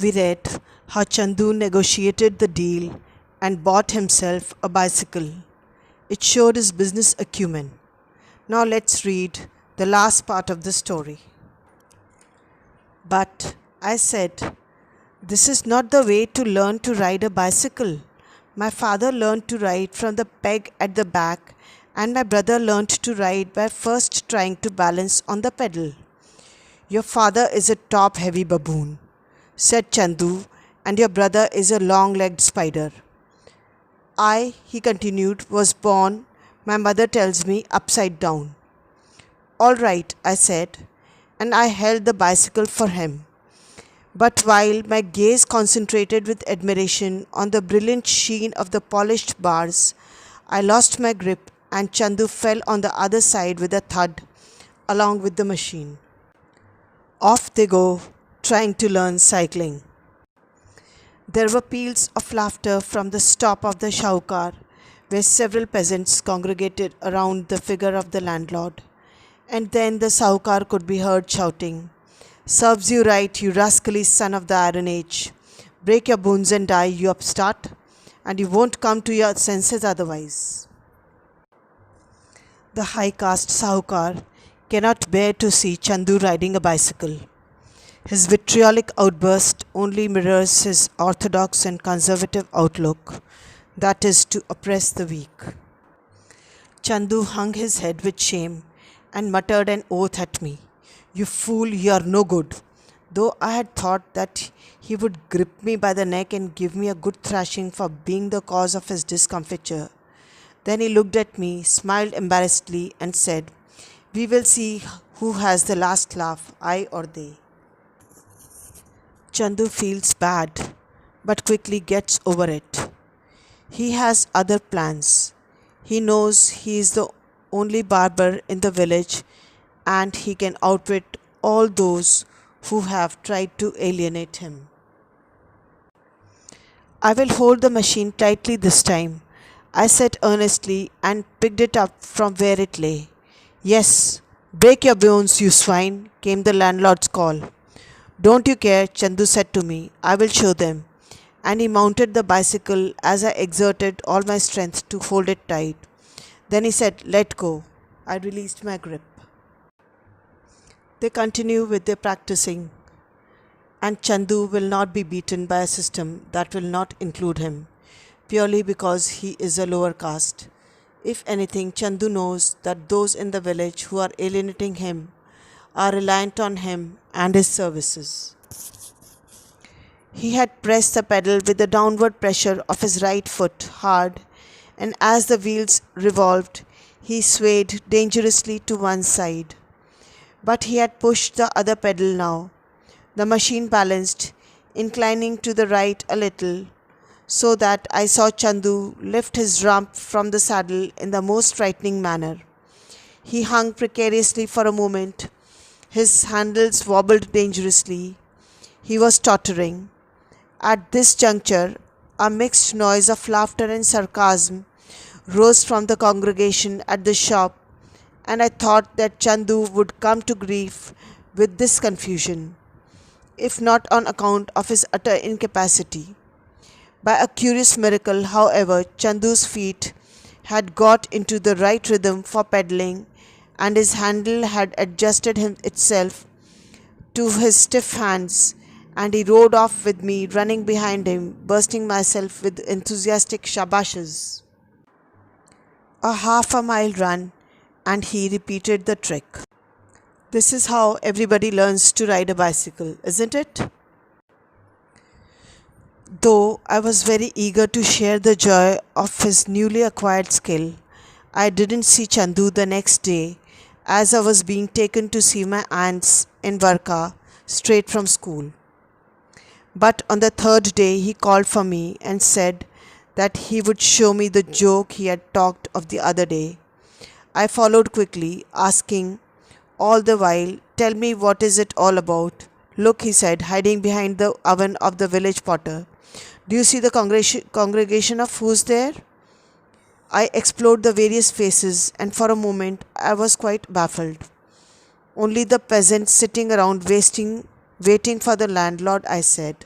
we read how Chandu negotiated the deal and bought himself a bicycle. It showed his business acumen. Now let's read the last part of the story. But I said, this is not the way to learn to ride a bicycle. My father learned to ride from the peg at the back, and my brother learned to ride by first trying to balance on the pedal. Your father is a top-heavy baboon, said Chandu, and your brother is a long-legged spider. I, he continued, was born, my mother tells me, upside down. All right, I said, and I held the bicycle for him. But while my gaze concentrated with admiration on the brilliant sheen of the polished bars, I lost my grip and Chandu fell on the other side with a thud, along with the machine. Off they go, trying to learn cycling. There were peals of laughter from the stop of the Shaukar, where several peasants congregated around the figure of the landlord. And then the Shaukar could be heard shouting, "Serves you right, you rascally son of the Iron Age. Break your bones and die, you upstart, and you won't come to your senses otherwise." The high-caste Shaukar cannot bear to see Chandu riding a bicycle. His vitriolic outburst only mirrors his orthodox and conservative outlook, that is, to oppress the weak. Chandu hung his head with shame and muttered an oath at me. "You fool, you are no good," though I had thought that he would grip me by the neck and give me a good thrashing for being the cause of his discomfiture. Then he looked at me, smiled embarrassedly, and said, "We will see who has the last laugh, I or they." Chandu feels bad, but quickly gets over it. He has other plans. He knows he is the only barber in the village, and he can outwit all those who have tried to alienate him. "I will hold the machine tightly this time," I said earnestly and picked it up from where it lay. "Yes, break your bones, you swine," came the landlord's call. "Don't you care," Chandu said to me. "I will show them." And he mounted the bicycle as I exerted all my strength to hold it tight. Then he said, "Let go." I released my grip. They continue with their practicing, and Chandu will not be beaten by a system that will not include him, purely because he is a lower caste. If anything, Chandu knows that those in the village who are alienating him are reliant on him and his services. He had pressed the pedal with the downward pressure of his right foot hard, and as the wheels revolved, he swayed dangerously to one side. But he had pushed the other pedal now. The machine balanced, inclining to the right a little, so that I saw Chandu lift his rump from the saddle in the most frightening manner. He hung precariously for a moment. His handles wobbled dangerously. He was tottering. At this juncture, a mixed noise of laughter and sarcasm rose from the congregation at the shop, and I thought that Chandu would come to grief with this confusion, if not on account of his utter incapacity. By a curious miracle, however, Chandu's feet had got into the right rhythm for pedaling, and his handle had adjusted itself to his stiff hands, and he rode off with me, running behind him, bursting myself with enthusiastic shabashes. A half a mile run, and he repeated the trick. This is how everybody learns to ride a bicycle, isn't it? Though I was very eager to share the joy of his newly acquired skill, I didn't see Chandu the next day, as I was being taken to see my aunts in Varka straight from school. But on the third day he called for me and said that he would show me the joke he had talked of the other day. I followed quickly, asking all the while, "Tell me, what is it all about?" "Look," he said, hiding behind the oven of the village potter. "Do you see the congregation of who's there?" I explored the various faces, and for a moment I was quite baffled. "Only the peasants sitting around waiting for the landlord," I said.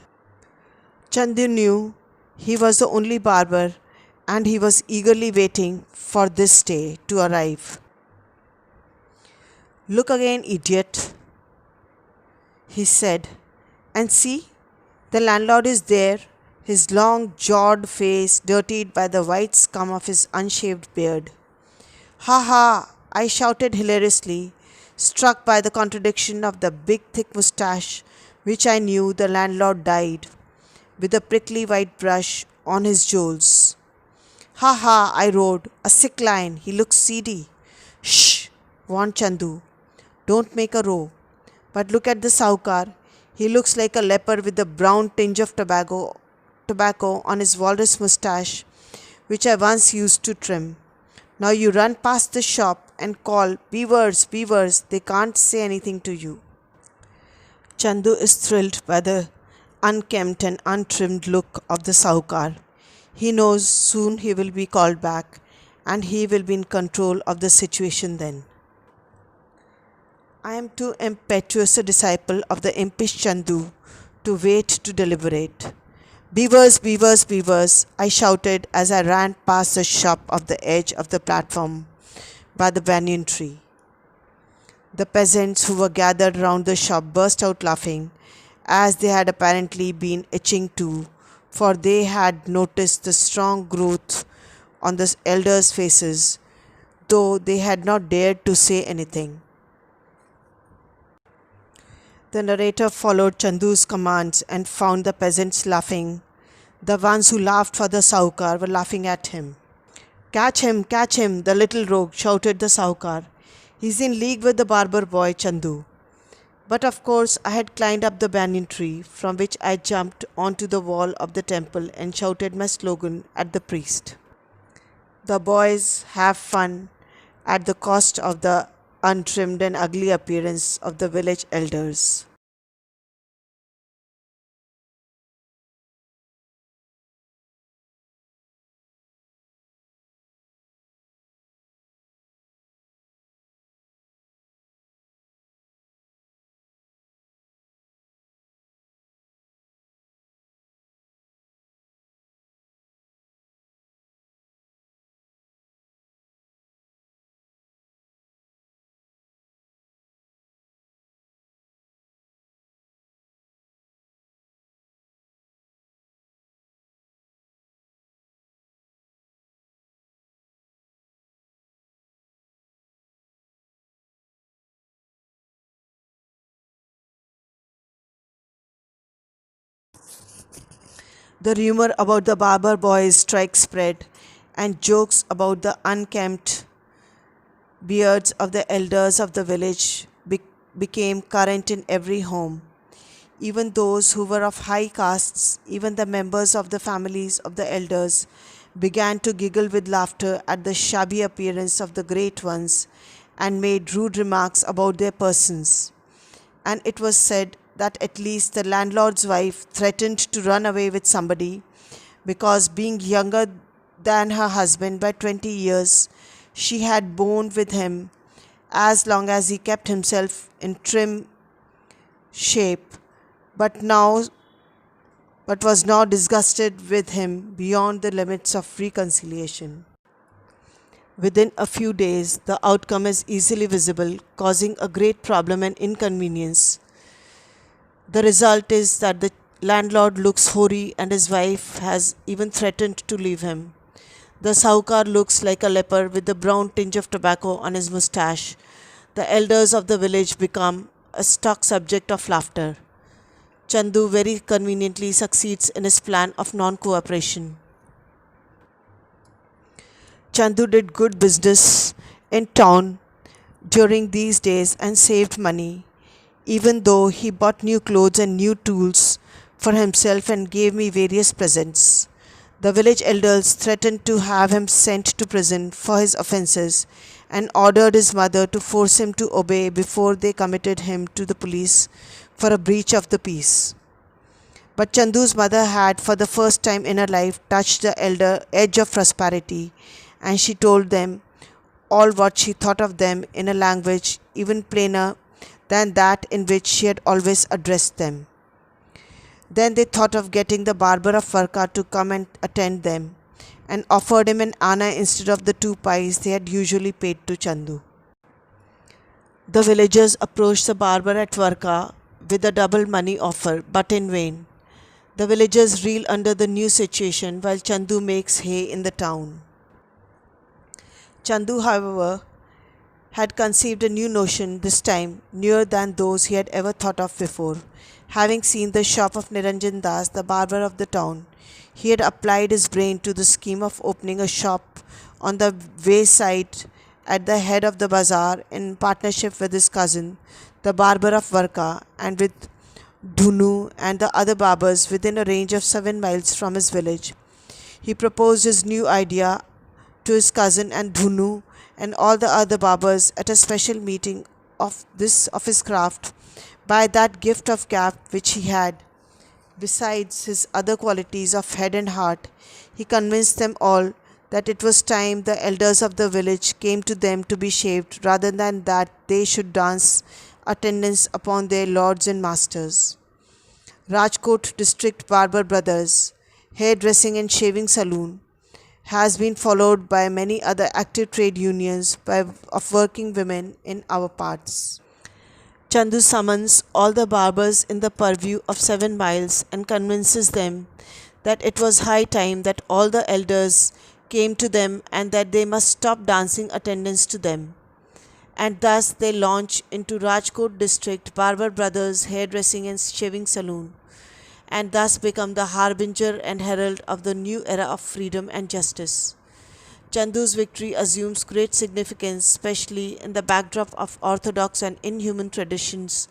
Chandu knew he was the only barber and he was eagerly waiting for this day to arrive. Look again, idiot, he said, and see, the landlord is there, his long jawed face dirtied by the white scum of his unshaved beard. Ha ha! I shouted hilariously, struck by the contradiction of the big thick moustache, which I knew the landlord dyed, with a prickly white brush on his jowls. Ha ha! I roared, a sick lion, he looks seedy. Shh! warned Chandu. Don't make a row. But look at the Saukar. He looks like a leper with a brown tinge of tobacco on his walrus moustache, which I once used to trim. Now you run past the shop and call, Beavers, beavers, they can't say anything to you. Chandu is thrilled by the unkempt and untrimmed look of the Saukar. He knows soon he will be called back and he will be in control of the situation then. I am too impetuous a disciple of the impish Chandu to wait to deliberate. Beavers, beavers, beavers, I shouted as I ran past the shop of the edge of the platform by the banyan tree. The peasants who were gathered round the shop burst out laughing, as they had apparently been itching too, for they had noticed the strong growth on the elders' faces, though they had not dared to say anything. The narrator followed Chandu's commands and found the peasants laughing. The ones who laughed for the Saukar were laughing at him. Catch him, the little rogue, shouted the Saukar. He's in league with the barber boy, Chandu. But of course I had climbed up the banyan tree, from which I jumped onto the wall of the temple and shouted my slogan at the priest. The boys have fun at the cost of the untrimmed and ugly appearance of the village elders. The rumor about the barber boy's strike spread, and jokes about the unkempt beards of the elders of the village became current in every home. Even those who were of high castes, even the members of the families of the elders, began to giggle with laughter at the shabby appearance of the great ones and made rude remarks about their persons. And it was said that at least the landlord's wife threatened to run away with somebody because, being younger than her husband by 20 years, she had borne with him as long as he kept himself in trim shape, but now but was now disgusted with him beyond the limits of reconciliation. Within a few days, the outcome is easily visible, causing a great problem and inconvenience. The result is that the landlord looks hoary and his wife has even threatened to leave him. The Saukar looks like a leper with a brown tinge of tobacco on his moustache. The elders of the village become a stock subject of laughter. Chandu very conveniently succeeds in his plan of non-cooperation. Chandu did good business in town during these days and saved money, even though he bought new clothes and new tools for himself and gave me various presents. The village elders threatened to have him sent to prison for his offences and ordered his mother to force him to obey before they committed him to the police for a breach of the peace. But Chandu's mother had, for the first time in her life, touched the edge of prosperity, and she told them all what she thought of them in a language even plainer than that in which she had always addressed them. Then they thought of getting the barber of Varka to come and attend them, and offered him an anna instead of the 2 pies they had usually paid to Chandu. The villagers approached the barber at Varka with a double money offer, but in vain. The villagers reel under the new situation while Chandu makes hay in the town. Chandu, however, had conceived a new notion, this time newer than those he had ever thought of before. Having seen the shop of Niranjan Das, the barber of the town, he had applied his brain to the scheme of opening a shop on the wayside at the head of the bazaar in partnership with his cousin, the barber of Varka, and with Dhunu and the other barbers within a range of 7 miles from his village. He proposed his new idea to his cousin and Dhunu and all the other barbers at a special meeting of his craft. By that gift of gab which he had, besides his other qualities of head and heart, he convinced them all that it was time the elders of the village came to them to be shaved rather than that they should dance attendance upon their lords and masters. Rajkot District Barber Brothers Hairdressing and Shaving Saloon has been followed by many other active trade unions of working women in our parts. Chandu summons all the barbers in the purview of 7 miles and convinces them that it was high time that all the elders came to them and that they must stop dancing attendance to them. And thus they launch into Rajkot District Barber Brothers Hairdressing and Shaving Saloon, and thus become the harbinger and herald of the new era of freedom and justice. Chandu's victory assumes great significance, especially in the backdrop of orthodox and inhuman traditions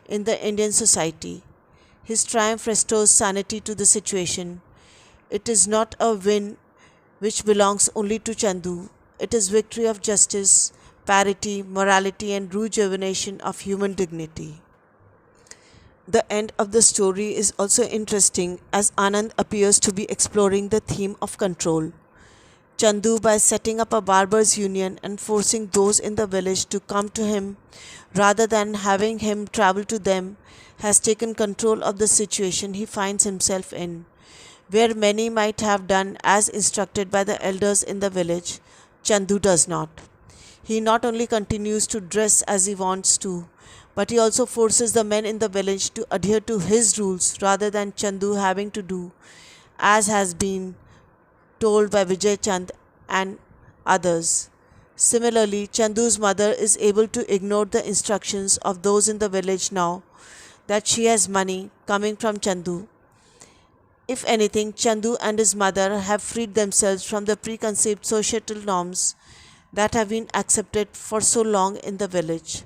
in the Indian society. His triumph restores sanity to the situation. It is not a win which belongs only to Chandu. It is victory of justice, parity, morality, and rejuvenation of human dignity. The end of the story is also interesting as Anand appears to be exploring the theme of control. Chandu, by setting up a barbers' union and forcing those in the village to come to him rather than having him travel to them, has taken control of the situation he finds himself in. Where many might have done as instructed by the elders in the village, Chandu does not. He not only continues to dress as he wants to, but he also forces the men in the village to adhere to his rules rather than Chandu having to do as has been told by Vijay Chand and others. Similarly, Chandu's mother is able to ignore the instructions of those in the village now that she has money coming from Chandu. If anything, Chandu and his mother have freed themselves from the preconceived societal norms that have been accepted for so long in the village.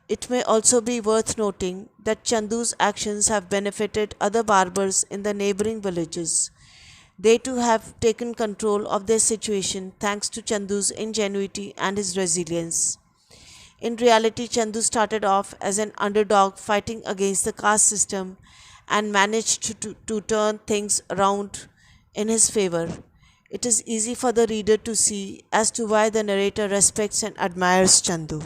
It may also be worth noting that Chandu's actions have benefited other barbers in the neighboring villages. They too have taken control of their situation thanks to Chandu's ingenuity and his resilience. In reality, Chandu started off as an underdog fighting against the caste system and managed to turn things around in his favor. It is easy for the reader to see as to why the narrator respects and admires Chandu.